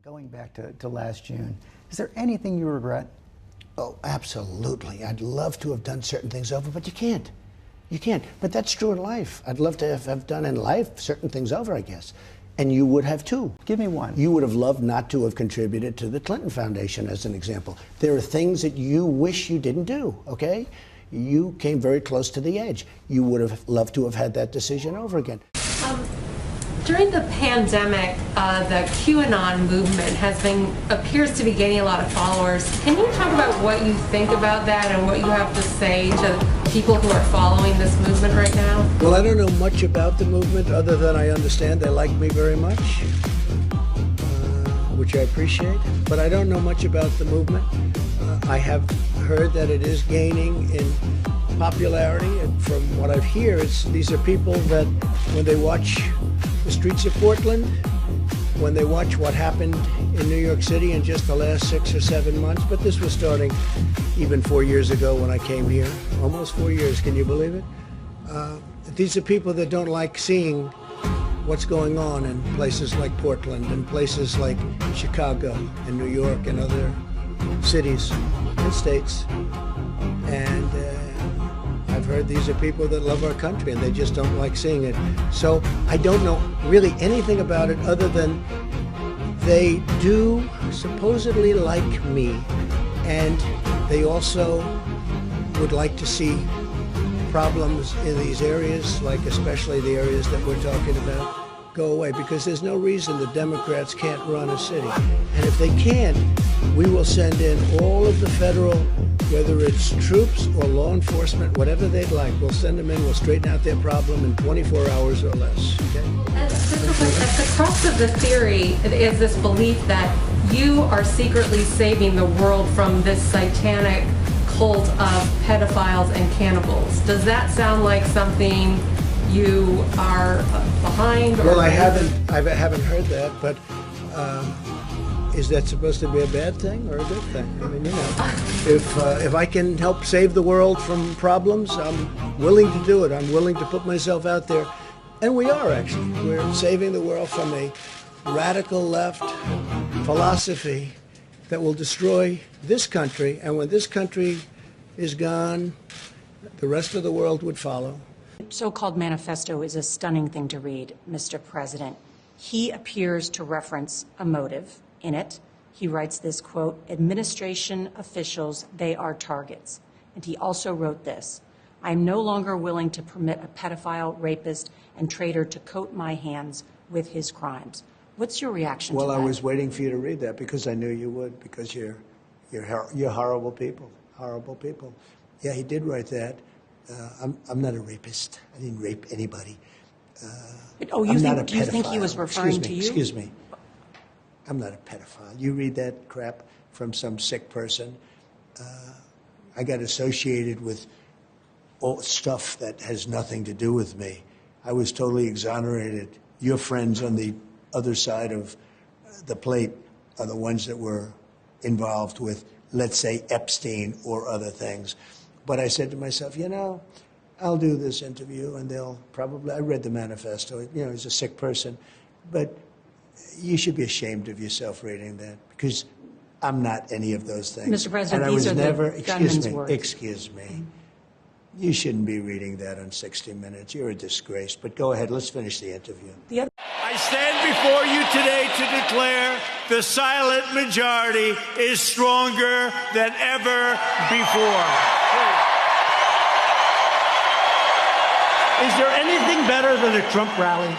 Going back to last June, is there anything you regret? Oh, absolutely. I'd love to have done certain things over, but you can't. You can't. But that's true in life. I'd love to have done in life certain things over, I guess. And you would have too. Give me one. You would have loved not to have contributed to the Clinton Foundation, as an example. There are things that you wish you didn't do, okay? You came very close to the edge. You would have loved to have had that decision over again. During the pandemic, the QAnon movement appears to be gaining a lot of followers. Can you talk about what you think about that and what you have to say to people who are following this movement right now? Well, I don't know much about the movement other than I understand they like me very much, which I appreciate. But I don't know much about the movement. I have heard that it is gaining in popularity, and from what I hear, these are people that when they watch the streets of Portland, when they watch what happened in New York City in just the last 6 or 7 months, but this was starting even 4 years ago when I came here, almost 4 years, can you believe it? These are people that don't like seeing what's going on in places like Portland and places like Chicago and New York and other cities and states. And I've heard these are people that love our country and they just don't like seeing it. So I don't know really anything about it other than they do supposedly like me, and they also would like to see problems in these areas, like especially the areas that we're talking about, go away, because there's no reason the Democrats can't run a city. And if they can't, we will send in all of the federal, whether it's troops or law enforcement, whatever they'd like, we'll send them in, we'll straighten out their problem in 24 hours or less, okay? At the crux of the theory is this belief that you are secretly saving the world from this satanic cult of pedophiles and cannibals. Does that sound like something you are behind? Well, I haven't heard that, but is that supposed to be a bad thing or a good thing? I mean, you know, if I can help save the world from problems, I'm willing to do it. I'm willing to put myself out there. And we are, actually. We're saving the world from a radical left philosophy that will destroy this country. And when this country is gone, the rest of the world would follow. The so-called manifesto is a stunning thing to read, Mr. President. He appears to reference a motive in it. He writes this, quote, administration officials, they are targets. And he also wrote this, I am no longer willing to permit a pedophile, rapist, and traitor to coat my hands with his crimes. What's your reaction to that? Well, I was waiting for you to read that because I knew you would, because you're horrible people, horrible people. Yeah, he did write that. I'm not a rapist. I didn't rape anybody. Do you think he was referring to you? Excuse me. I'm not a pedophile. You read that crap from some sick person. I got associated with all stuff that has nothing to do with me. I was totally exonerated. Your friends on the other side of the plate are the ones that were involved with, let's say, Epstein or other things. But I said to myself, you know, I'll do this interview and they'll probably, I read the manifesto, you know, he's a sick person, but you should be ashamed of yourself reading that because I'm not any of those things. Mr. President, and these are never, the gunman's words. Excuse me. You shouldn't be reading that on 60 Minutes. You're a disgrace. But go ahead, let's finish the interview. I stand before you today to declare the silent majority is stronger than ever before. Is there anything better than a Trump rally?